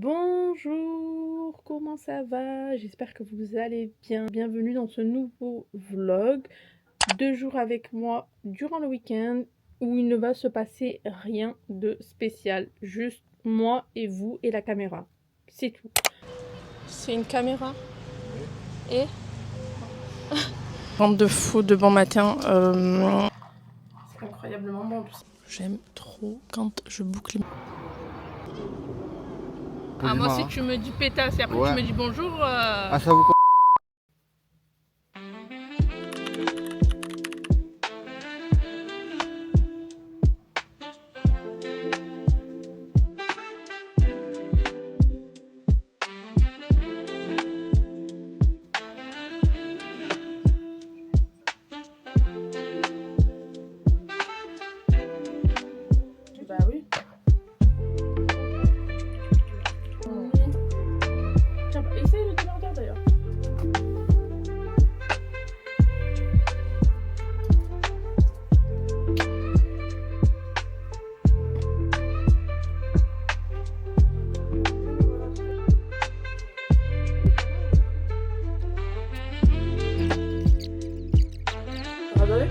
Bonjour, comment ça va? J'espère que vous allez bien. Bienvenue dans ce nouveau vlog. 2 jours avec moi durant le week-end où il ne va se passer rien de spécial. Juste moi et vous et la caméra. C'est tout. C'est une caméra. Et Bande de fous de bon matin. C'est incroyablement bon. J'aime trop quand je boucle. Ah, moi si tu me dis pétasse et après tu me dis bonjour. Ah, ça vous Bah oui. Tiens, essaye le débardeur d'ailleurs. Regardez.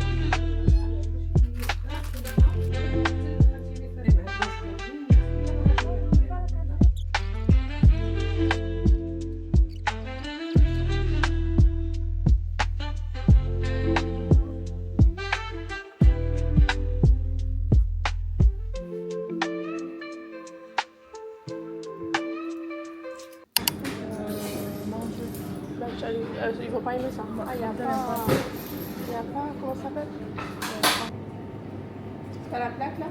Ils vont pas aimer ça. Ah, il y a pas. Il y a pas. Comment ça s'appelle? C'est pas la plaque là?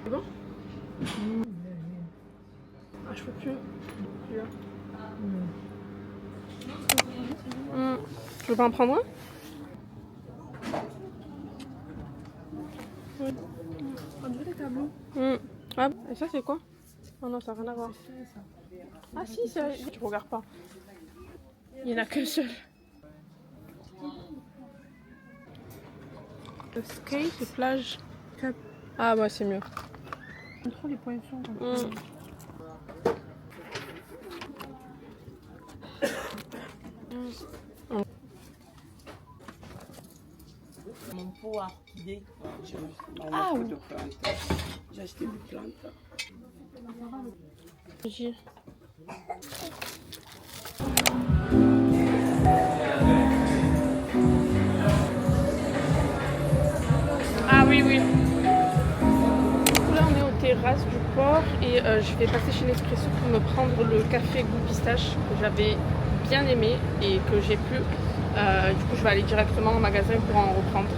C'est bon? Ah, je peux plus. Je peux pas en prendre un? Oui. On dirait les tableaux. Ah, et ça c'est quoi? Oh non, ça n'a rien à voir. Ah si, tu regardes pas. Il n'y en a qu'un seul. Le skate et plage. Ah ouais, c'est mieux. J'aime trop les poinçons. Mon pot orchidée, Ah oui. j'ai acheté des plantes. Ah oui, oui. Là, on est aux terrasses du port et je vais passer chez Nespresso pour me prendre le café goût pistache que j'avais bien aimé et que j'ai plus. Du coup, je vais aller directement au magasin pour en reprendre.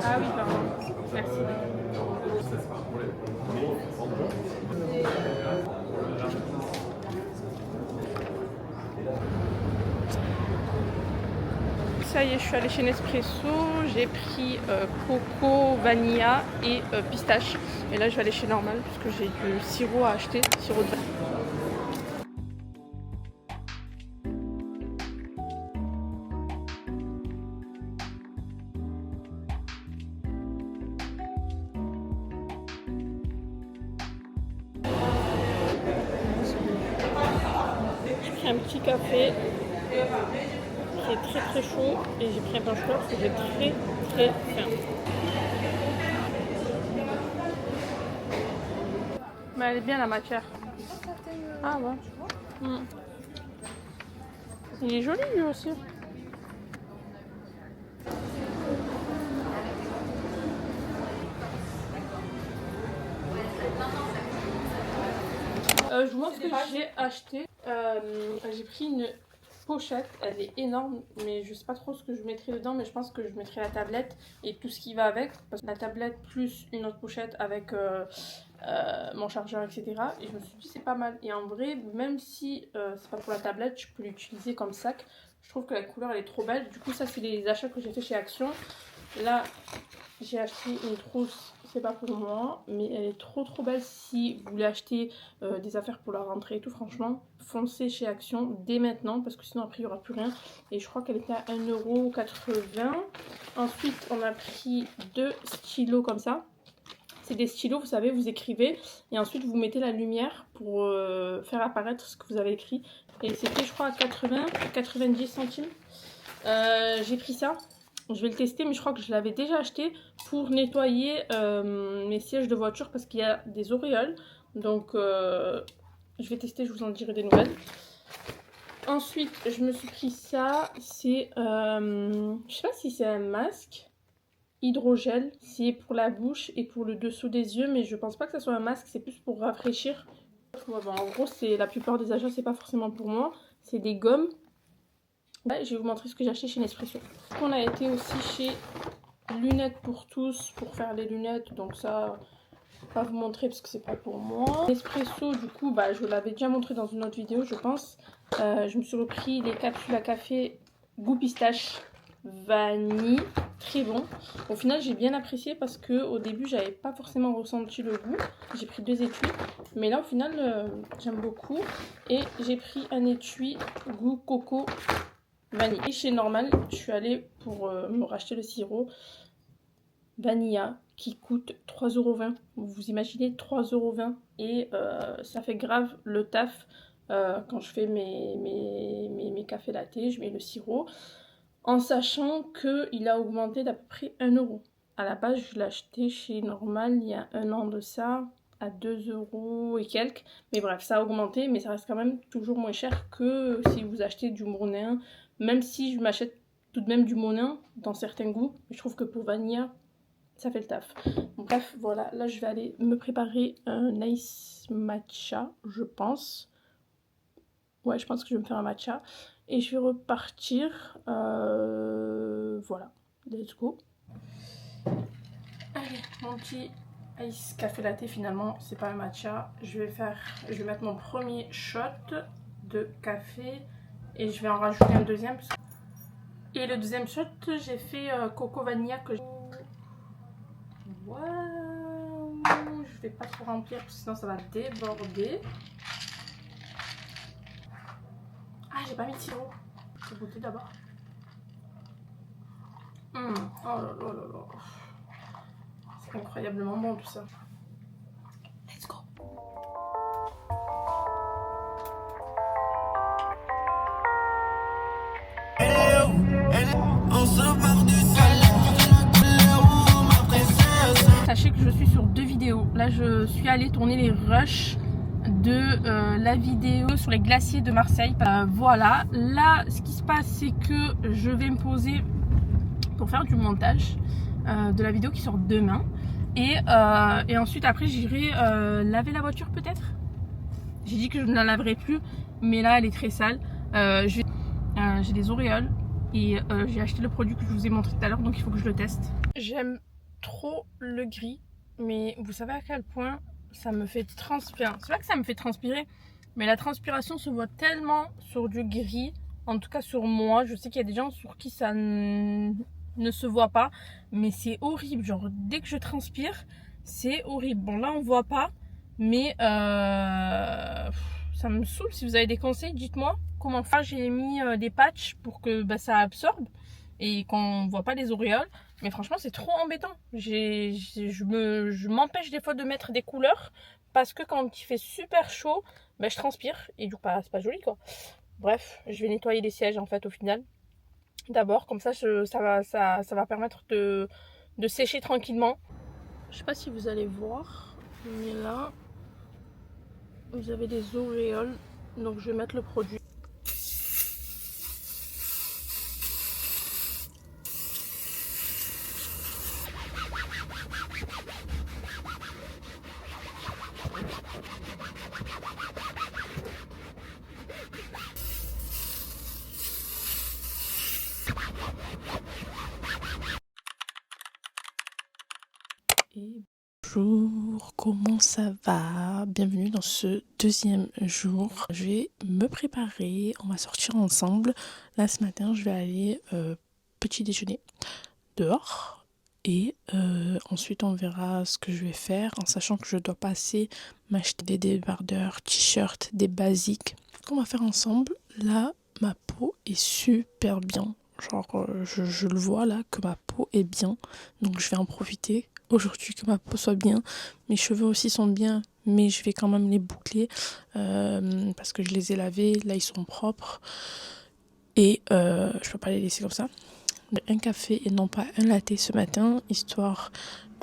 Ah oui, pardon. Merci. Ça y est, je suis allée chez Nespresso, j'ai pris coco, vanilla et pistache. Et là, je vais aller chez Normal parce que j'ai du sirop à acheter, sirop de vanille. J'ai pris un petit café qui est très très chaud et j'ai pris un pain au chocolat parce que j'ai très faim. Mais elle est bien la matière. Ah ouais. Il est joli lui aussi. Je vous montre ce que j'ai acheté. J'ai pris une pochette, elle est énorme, mais je sais pas trop ce que je mettrai dedans, mais je pense que je mettrai la tablette et tout ce qui va avec, parce que la tablette plus une autre pochette avec mon chargeur, etc. Et je me suis dit c'est pas mal. Et en vrai, même si c'est pas pour la tablette, je peux l'utiliser comme sac. Je trouve que la couleur elle est trop belle. Du coup ça c'est les achats que j'ai fait chez Action. Là j'ai acheté une trousse, c'est pas pour moi, mais elle est trop belle. Si vous voulez acheter des affaires pour la rentrée et tout, franchement, foncez chez Action dès maintenant, parce que sinon après il n'y aura plus rien. Et je crois qu'elle était à 1,80 €. Ensuite, on a pris 2 stylos comme ça. C'est des stylos, vous savez, vous écrivez et ensuite vous mettez la lumière pour faire apparaître ce que vous avez écrit. Et c'était, je crois, à 90 centimes. J'ai pris ça. Je vais le tester, mais je crois que je l'avais déjà acheté pour nettoyer mes sièges de voiture parce qu'il y a des auréoles. Donc, je vais tester, je vous en dirai des nouvelles. Ensuite, je me suis pris ça. C'est, je sais pas si c'est un masque hydrogel. C'est pour la bouche et pour le dessous des yeux, mais je pense pas que ça soit un masque. C'est plus pour rafraîchir. Bon, en gros, c'est la plupart des achats, c'est pas forcément pour moi. C'est des gommes. Ouais, je vais vous montrer ce que j'ai acheté chez Nespresso. On a été aussi chez Lunettes pour tous pour faire les lunettes, donc ça je vais pas vous montrer parce que c'est pas pour moi. Nespresso, du coup, je vous l'avais déjà montré dans une autre vidéo, je pense. Je me suis repris les capsules à café goût pistache vanille, très bon. Au final, j'ai bien apprécié parce que au début, j'avais pas forcément ressenti le goût. J'ai pris 2 étuis, mais là, au final, j'aime beaucoup. Et j'ai pris un étui goût coco vanille. Et chez Normal, je suis allée pour me racheter le sirop Vanilla qui coûte 3,20 €. Vous imaginez 3,20 € et ça fait grave le taf quand je fais mes cafés latte, je mets le sirop en sachant qu'il a augmenté d'à peu près 1 €. À la base, je l'ai acheté chez Normal il y a un an de ça à 2 € et quelques. Mais bref, ça a augmenté, mais ça reste quand même toujours moins cher que si vous achetez du Monin. Même si je m'achète tout de même du Monin dans certains goûts, je trouve que pour Vanilla, ça fait le taf. Donc, bref, voilà, là je vais aller me préparer un ice matcha, je pense. Ouais, je pense que je vais me faire un matcha. Et je vais repartir. Voilà, let's go. Allez, mon petit ice café latte, finalement, c'est pas un matcha. Je vais mettre mon premier shot de café. Et je vais en rajouter un deuxième. Et le deuxième shot, j'ai fait coco vanilla que waouh, je vais pas trop remplir parce que sinon ça va déborder. Ah, j'ai pas mis de sirop. Je vais goûter d'abord. Oh là là là là. C'est incroyablement bon tout ça. Let's go. Sachez que je suis sur 2 vidéos. Là, je suis allée tourner les rushs de la vidéo sur les glaciers de Marseille. Voilà. Là, ce qui se passe, c'est que je vais me poser pour faire du montage de la vidéo qui sort demain. Et ensuite, après, j'irai laver la voiture peut-être. J'ai dit que je ne la laverai plus, mais là, elle est très sale. J'ai des auréoles. Et j'ai acheté le produit que je vous ai montré tout à l'heure, donc il faut que je le teste. J'aime trop le gris, mais vous savez à quel point ça me fait transpirer. C'est vrai que ça me fait transpirer, mais la transpiration se voit tellement sur du gris, en tout cas sur moi. Je sais qu'il y a des gens sur qui ça ne se voit pas, mais c'est horrible. Genre dès que je transpire, c'est horrible. Bon là on voit pas, mais ça me saoule. Si vous avez des conseils, dites-moi comment faire. J'ai mis des patchs pour que ça absorbe et qu'on ne voit pas les auréoles. Mais franchement, c'est trop embêtant. Je m'empêche des fois de mettre des couleurs parce que quand il fait super chaud, je transpire et du coup, c'est pas joli quoi. Bref, je vais nettoyer les sièges en fait au final. D'abord, comme ça, ça va permettre de sécher tranquillement. Je sais pas si vous allez voir, mais là, vous avez des auréoles. Donc je vais mettre le produit. Et bonjour, comment ça va? Bienvenue dans ce deuxième jour. Je vais me préparer, on va sortir ensemble. Là ce matin je vais aller petit déjeuner dehors Et ensuite on verra ce que je vais faire, en sachant que je dois passer m'acheter des débardeurs, t-shirts, des basiques qu'on va faire ensemble. Là, ma peau est super bien. Genre, je le vois là, que ma peau est bien. Donc je vais en profiter aujourd'hui que ma peau soit bien. Mes cheveux aussi sont bien, mais je vais quand même les boucler parce que je les ai lavés. Là, ils sont propres. Et je peux pas les laisser comme ça. Un café et non pas un latte ce matin, histoire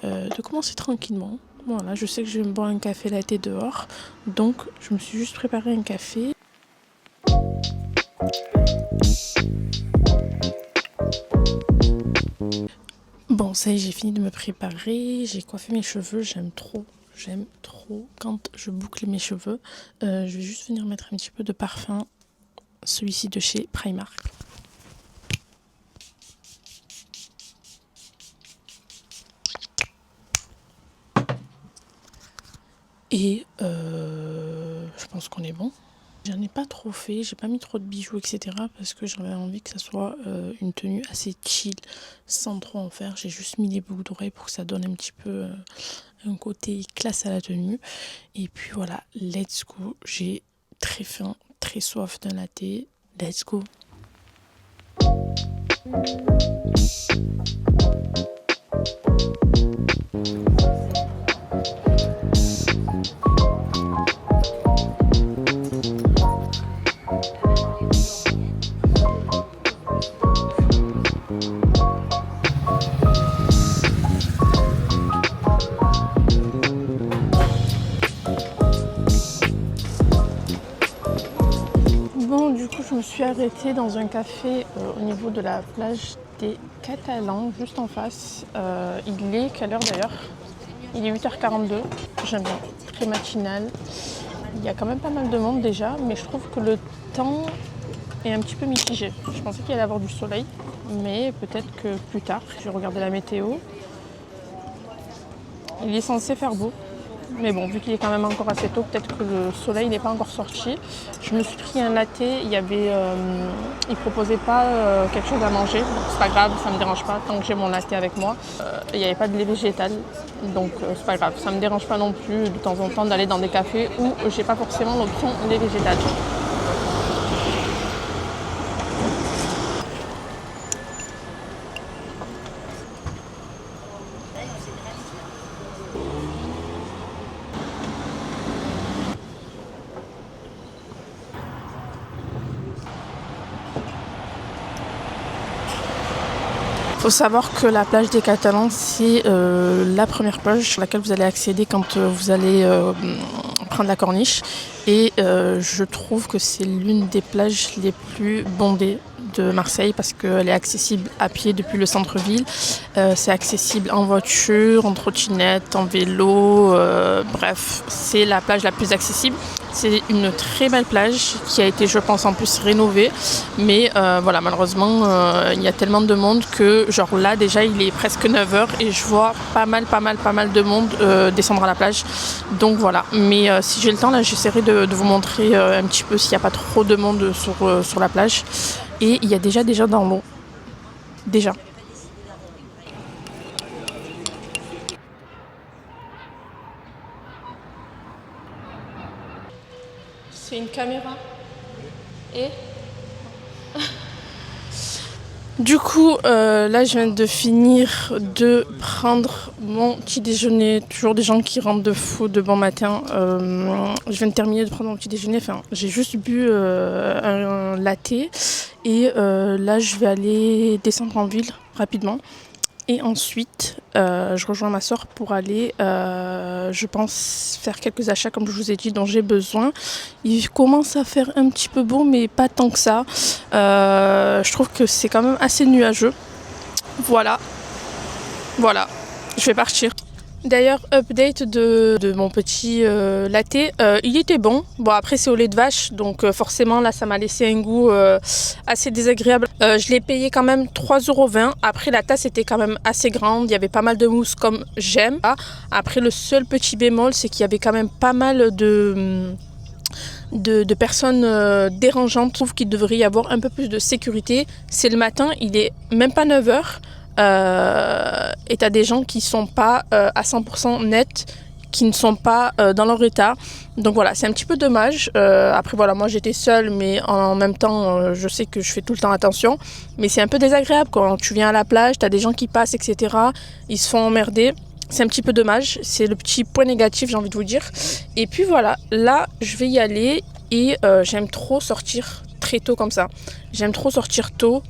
de commencer tranquillement. Voilà, je sais que je vais me boire un café latte dehors, donc je me suis juste préparé un café. Bon, ça y est, j'ai fini de me préparer, j'ai coiffé mes cheveux, j'aime trop quand je boucle mes cheveux. Je vais juste venir mettre un petit peu de parfum, celui-ci de chez Primark. Et je pense qu'on est bon. J'en ai pas trop fait, j'ai pas mis trop de bijoux, etc. parce que j'avais envie que ça soit une tenue assez chill, sans trop en faire. J'ai juste mis les boucles d'oreilles pour que ça donne un petit peu un côté classe à la tenue. Et puis voilà, let's go. J'ai très faim, très soif d'un latte. Let's go. Bon, du coup, je me suis arrêtée dans un café au niveau de la plage des Catalans, juste en face. Il est quelle heure d'ailleurs? Il est 8h42. J'aime bien, très matinal. Il y a quand même pas mal de monde déjà, mais je trouve que le temps est un petit peu mitigé. Je pensais qu'il allait y avoir du soleil, mais peut-être que plus tard. Je vais regarder la météo. Il est censé faire beau. Mais bon, vu qu'il est quand même encore assez tôt, peut-être que le soleil n'est pas encore sorti. Je me suis pris un latte, il proposait pas quelque chose à manger. Donc c'est pas grave, ça me dérange pas tant que j'ai mon latte avec moi. Il n'y avait pas de lait végétal, donc c'est pas grave. Ça me dérange pas non plus de temps en temps d'aller dans des cafés où j'ai pas forcément l'option lait végétal. Il faut savoir que la plage des Catalans, c'est la première plage sur laquelle vous allez accéder quand vous allez prendre la corniche. Et je trouve que c'est l'une des plages les plus bondées de Marseille parce qu'elle est accessible à pied depuis le centre-ville. C'est accessible en voiture, en trottinette, en vélo. Bref, c'est la plage la plus accessible. C'est une très belle plage qui a été, je pense, en plus rénovée. Mais voilà, malheureusement, il y a tellement de monde que, genre là, déjà, il est presque 9h et je vois pas mal de monde descendre à la plage. Donc voilà. Mais si j'ai le temps, là, j'essaierai de vous montrer un petit peu s'il n'y a pas trop de monde sur la plage. Et il y a déjà des gens dans l'eau. Déjà. C'est une caméra. Et du coup, là, je viens de finir de prendre mon petit déjeuner. Toujours des gens qui rentrent de fou de bon matin. Je viens de terminer de prendre mon petit déjeuner. Enfin, j'ai juste bu un latte. Et là, je vais aller descendre en ville rapidement. Et ensuite, je rejoins ma soeur pour aller, je pense, faire quelques achats, comme je vous ai dit, dont j'ai besoin. Il commence à faire un petit peu beau, mais pas tant que ça. Je trouve que c'est quand même assez nuageux. Voilà, je vais partir. D'ailleurs, update de mon petit latte, il était bon. Bon, après c'est au lait de vache, donc forcément là ça m'a laissé un goût assez désagréable. Je l'ai payé quand même 3,20 €. Après la tasse était quand même assez grande, il y avait pas mal de mousse comme j'aime. Après le seul petit bémol, c'est qu'il y avait quand même pas mal de personnes dérangeantes. Je trouve qu'il devrait y avoir un peu plus de sécurité. C'est le matin, il est même pas 9h. et tu as des gens qui sont pas à 100% nets, qui ne sont pas dans leur état. Donc voilà, c'est un petit peu dommage. Après voilà, moi j'étais seule, mais en même temps, je sais que je fais tout le temps attention. Mais c'est un peu désagréable quand tu viens à la plage, tu as des gens qui passent, etc. Ils se font emmerder. C'est un petit peu dommage. C'est le petit point négatif, j'ai envie de vous dire. Et puis voilà, là, je vais y aller. Et j'aime trop sortir très tôt comme ça. J'aime trop sortir tôt.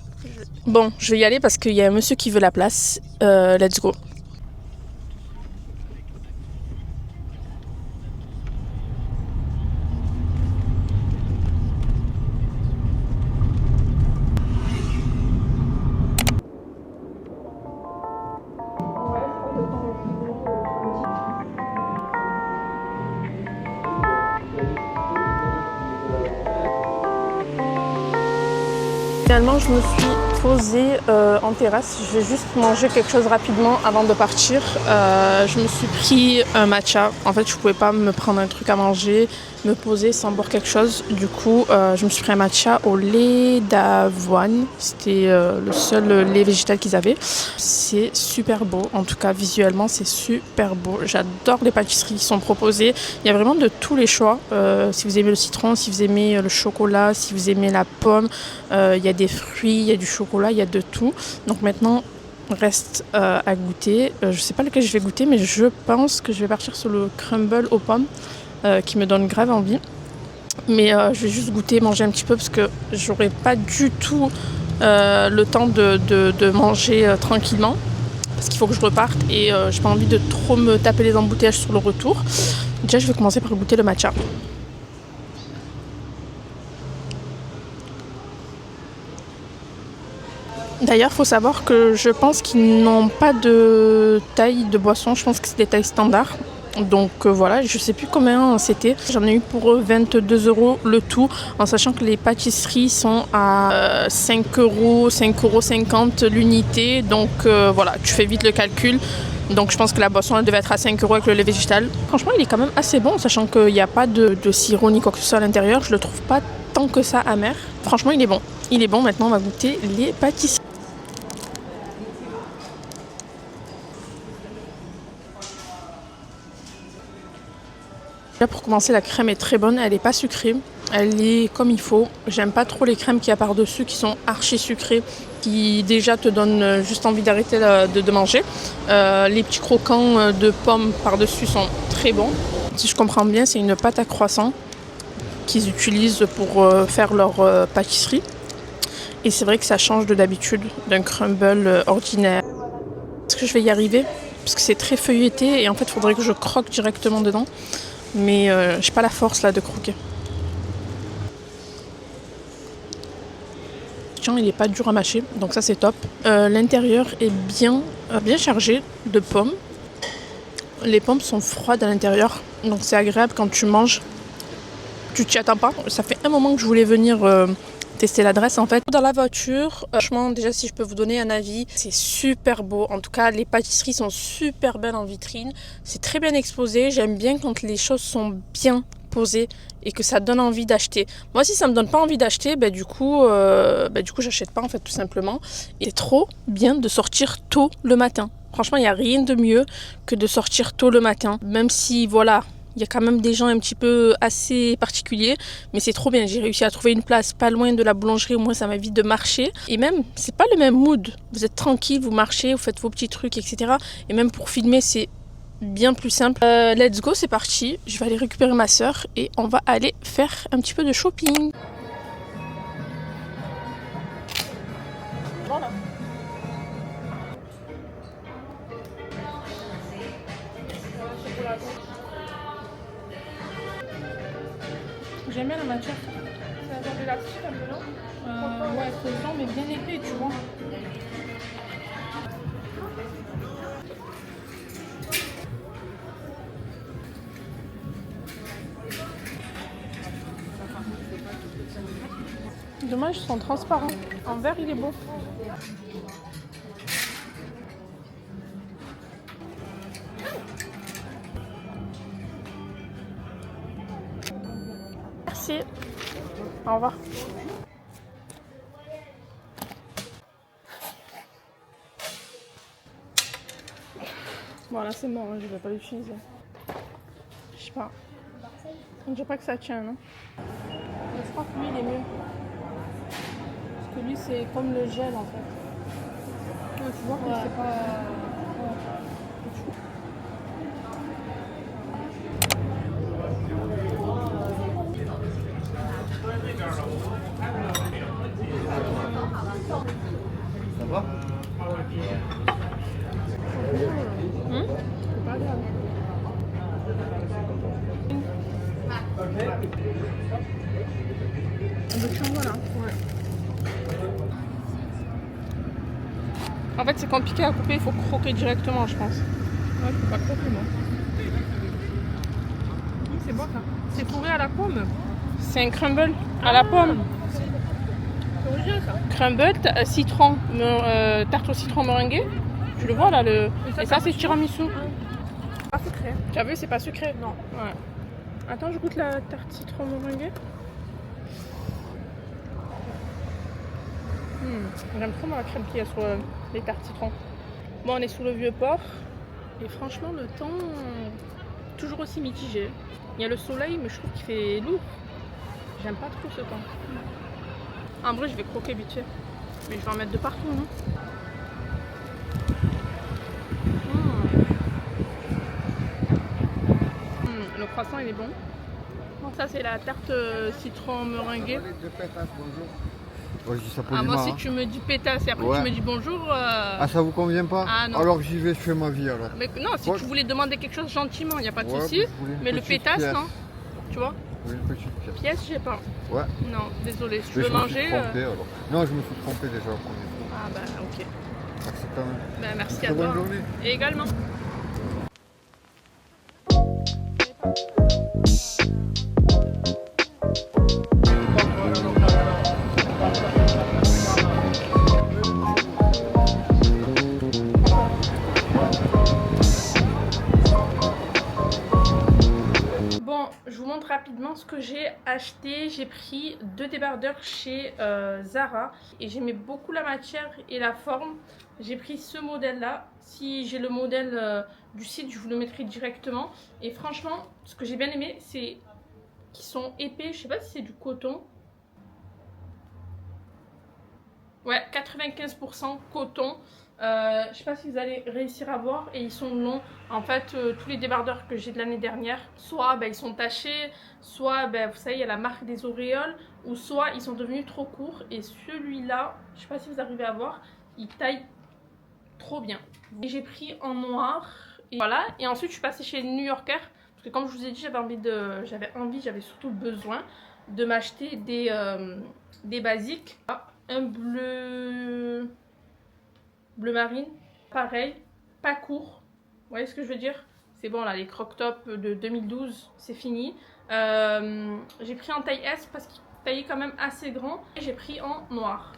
Bon, je vais y aller parce qu'il y a un monsieur qui veut la place. Let's go. Finalement, je me suis posée en terrasse. Je vais juste manger quelque chose rapidement avant de partir. Je me suis pris un matcha. En fait, je ne pouvais pas me prendre un truc à manger, me poser sans boire quelque chose. Du coup, je me suis pris un matcha au lait d'avoine. C'était le seul lait végétal qu'ils avaient. C'est super beau. En tout cas, visuellement, c'est super beau. J'adore les pâtisseries qui sont proposées. Il y a vraiment de tous les choix. Si vous aimez le citron, si vous aimez le chocolat, si vous aimez la pomme, il y a des fruits, il y a du chocolat, il y a de tout. Donc maintenant, reste à goûter. Je ne sais pas lequel je vais goûter, mais je pense que je vais partir sur le crumble aux pommes qui me donne grave envie. Mais je vais juste goûter, manger un petit peu parce que j'aurai pas du tout le temps de manger tranquillement. Parce qu'il faut que je reparte et j'ai pas envie de trop me taper les embouteillages sur le retour. Déjà, je vais commencer par goûter le matcha. D'ailleurs, il faut savoir que je pense qu'ils n'ont pas de taille de boisson. Je pense que c'est des tailles standards. Donc voilà, je sais plus combien c'était. J'en ai eu pour 22 € le tout, en sachant que les pâtisseries sont à 5 €, 5,50 € l'unité. Donc voilà, tu fais vite le calcul. Donc je pense que la boisson elle devait être à 5 € avec le lait végétal. Franchement, il est quand même assez bon, sachant qu'il n'y a pas de sirop ni quoi que ce soit à l'intérieur. Je le trouve pas tant que ça amer. Franchement, il est bon. Il est bon. Maintenant, on va goûter les pâtisseries. Là, pour commencer, la crème est très bonne, elle n'est pas sucrée, elle est comme il faut. J'aime pas trop les crèmes qu'il y a par-dessus qui sont archi sucrées, qui déjà te donnent juste envie d'arrêter de manger. Les petits croquants de pommes par-dessus sont très bons. Si je comprends bien, c'est une pâte à croissant qu'ils utilisent pour faire leur pâtisserie. Et c'est vrai que ça change de d'habitude d'un crumble ordinaire. Est-ce que je vais y arriver? Parce que c'est très feuilleté et en fait, il faudrait que je croque directement dedans. Mais j'ai pas la force là de croquer. Tiens, il est pas dur à mâcher, donc ça c'est top. L'intérieur est bien chargé de pommes. Les pommes sont froides à l'intérieur, donc c'est agréable quand tu manges. Tu t'y attends pas. Ça fait un moment que je voulais venir tester l'adresse en fait. Dans la voiture, franchement déjà si je peux vous donner un avis, c'est super beau. En tout cas les pâtisseries sont super belles en vitrine. C'est très bien exposé. J'aime bien quand les choses sont bien posées et que ça donne envie d'acheter. Moi si ça me donne pas envie d'acheter, du coup j'achète pas en fait tout simplement. Et c'est trop bien de sortir tôt le matin. Franchement il n'y a rien de mieux que de sortir tôt le matin. Même si voilà, il y a quand même des gens un petit peu assez particuliers, mais c'est trop bien. J'ai réussi à trouver une place pas loin de la boulangerie, au moins ça m'évite de marcher. Et même, c'est pas le même mood. Vous êtes tranquille, vous marchez, vous faites vos petits trucs, etc. Et même pour filmer, c'est bien plus simple. Let's go, c'est parti. Je vais aller récupérer ma soeur et on va aller faire un petit peu de shopping. Voilà. J'aime bien la matière. C'est un genre d'élastique un peu, non ouais, c'est blanc mais bien épais, tu vois. Dommage, ils sont transparents. En vert, il est beau. Merci. Au revoir. Bon là c'est mort, hein, je vais pas l'utiliser. Je sais pas. On dirait pas que ça tient, non? Mais je crois que lui il est mieux. Parce que lui c'est comme le gel en fait. Ouais, tu vois que c'est pas... Ça va? C'est pas grave. Voilà. Ouais. En fait, c'est compliqué à couper, il faut croquer directement, je pense. Ouais, faut pas croquer, moi. C'est bon ça. C'est fourré à la pomme. C'est un crumble à la pomme. C'est original ça. Crumble, citron, tarte au citron meringuée. Tu le vois là, et ça c'est tiramisu. Pas sucré. Tu as vu, c'est pas sucré. Non. Ouais. Attends, je goûte la tarte citron meringuée. J'aime trop la crème qu'il y a sur les tartes citron. Bon, on est sous le vieux port. Et franchement, le temps, toujours aussi mitigé. Il y a le soleil, mais je trouve qu'il fait lourd. J'aime pas trop ce temps. En vrai, je vais croquer vite fait. Mais je vais en mettre de partout, non? Le croissant, il est bon. Ça, c'est la tarte citron meringuée. Ouais, je dis ça Ah, poliment, moi, si hein. tu me dis pétasse et après Ouais. tu me dis bonjour. Ah, ça vous convient pas? Ah, non. Alors j'y vais, je fais ma vie alors. Mais non, si Ouais. tu voulais demander quelque chose gentiment, il n'y a pas de Ouais, souci. je voulais une Mais le petite pétasse, pièce. non. Tu vois? Oui, une petite pièce. Pièce, j'ai pas. Ouais. Non, désolé. Si tu Mais veux je me manger. suis trompé alors. Non, je me suis trompé déjà au premier coup. Ah, bah, ok. Merci quand même. Bah, merci Très à toi. bonne journée. Et également. Bon, je vous montre rapidement ce que j'ai acheté. J'ai pris 2 débardeurs chez Zara et j'aimais beaucoup la matière et la forme. J'ai pris ce modèle là. Si j'ai le modèle du site, je vous le mettrai directement. Et franchement, ce que j'ai bien aimé, c'est qu'ils sont épais. Je sais pas si c'est du coton. Ouais, 95% coton. Je sais pas si vous allez réussir à voir, et ils sont longs. En fait, tous les débardeurs que j'ai de l'année dernière, soit ils sont tachés, soit vous savez, il y a la marque des auréoles, ou soit ils sont devenus trop courts. Et celui-là, je sais pas si vous arrivez à voir, il taille trop bien. Et j'ai pris en noir, et voilà. Et ensuite, je suis passée chez New Yorker, parce que comme je vous ai dit, j'avais surtout besoin de m'acheter des basiques. Un bleu marine, pareil, pas court. Vous voyez ce que je veux dire? C'est bon là, les croc-top de 2012, c'est fini. J'ai pris en taille S parce qu'il taillait quand même assez grand. Et j'ai pris en noir.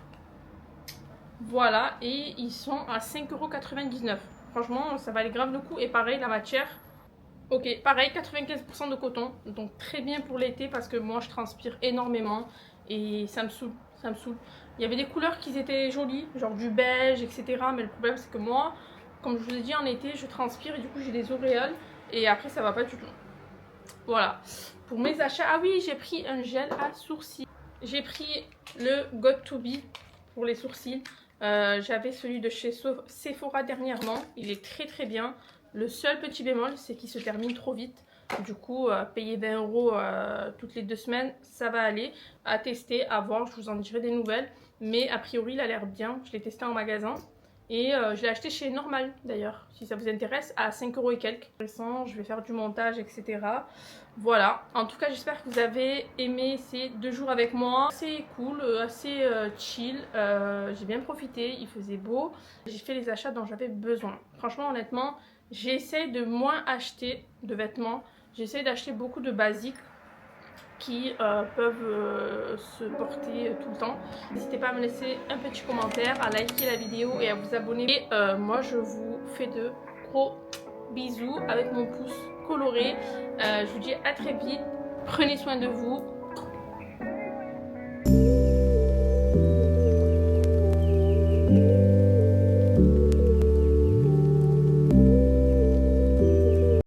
Voilà, et ils sont à 5,99 €. Franchement, ça valait grave le coup. Et pareil, la matière. Ok, pareil, 95% de coton. Donc très bien pour l'été parce que moi je transpire énormément. Et ça me saoule, ça me saoule. Il y avait des couleurs qui étaient jolies, genre du beige, etc. Mais le problème c'est que moi, comme je vous ai dit, en été, je transpire et du coup j'ai des auréoles. Et après ça va pas du tout. Voilà. Pour mes achats, ah oui, j'ai pris un gel à sourcils. J'ai pris le got2b pour les sourcils. J'avais celui de chez Sephora dernièrement. Il est très très bien. Le seul petit bémol, c'est qu'il se termine trop vite. Du coup, payer 20 € toutes les 2 semaines, ça va aller. À tester, à voir, je vous en dirai des nouvelles. Mais a priori, il a l'air bien. Je l'ai testé en magasin. Et je l'ai acheté chez Normal d'ailleurs, si ça vous intéresse, à 5 € et quelques. Je vais faire du montage, etc. Voilà. En tout cas, j'espère que vous avez aimé ces 2 jours avec moi. C'est cool, assez chill. J'ai bien profité, il faisait beau. J'ai fait les achats dont j'avais besoin. Franchement, honnêtement, j'essaie de moins acheter de vêtements. J'essaie d'acheter beaucoup de basiques qui peuvent se porter tout le temps. N'hésitez pas à me laisser un petit commentaire, à liker la vidéo et à vous abonner. Et moi je vous fais de gros bisous avec mon pouce coloré. Je vous dis à très vite, prenez soin de vous.